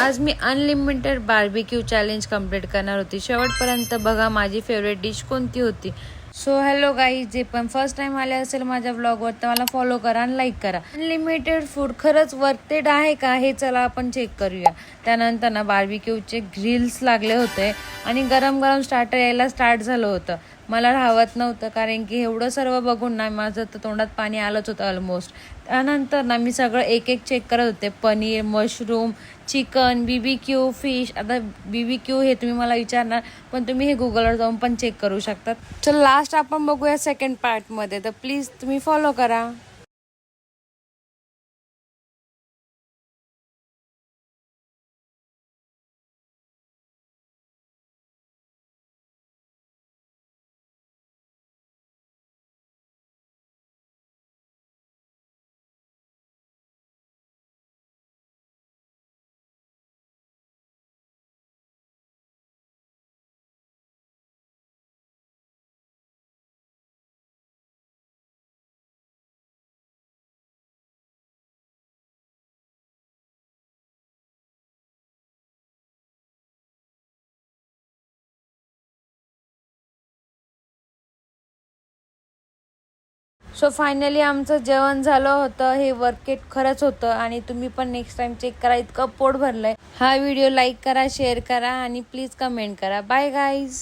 आज मी unlimited barbecue challenge complete करणार होती। शेवटपर्यंत बघा माझी फेवरेट डिश कोणती होती। सो हॅलो गाईज, जे पण फर्स्ट टाइम आले असेल माझ्या ब्लॉगवर तर मला फॉलो करा आणि लाईक करा। अनलिमिटेड फूड खरंच वर्थ आहे का हे चला आपण चेक करूया। त्यानंतर ना बार्बिक्यूचे ग्रिल्स लागले होते आणि गरम गरम स्टार्टर यायला स्टार्ट झालं होतं। मला राहवत नव्हतं कारण की एवढं सर्व बघून ना माझं तर तोंडात पाणी आलंच होतं ऑलमोस्ट। त्यानंतर ना मी सगळं एक एक चेक करत होते, paneer, mushroom, chicken, BBQ, fish. आता BBQ हे तुम्ही मला विचारणार, पण तुम्ही हे गुगलवर जाऊन पण चेक करू शकतात। चल लास्ट आपण बघूया सेकंड पार्टमध्ये, तर प्लीज तुम्ही फॉलो करा। सो फायनली आमचं जेवण झालं होतं। हे वर्केट खरंच होतं आणि तुम्ही पण नेक्स्ट टाइम चेक करा, इतकं पोट भरलंय। हा व्हिडिओ लाईक करा, शेअर करा आणि प्लीज कमेंट करा। Bye guys.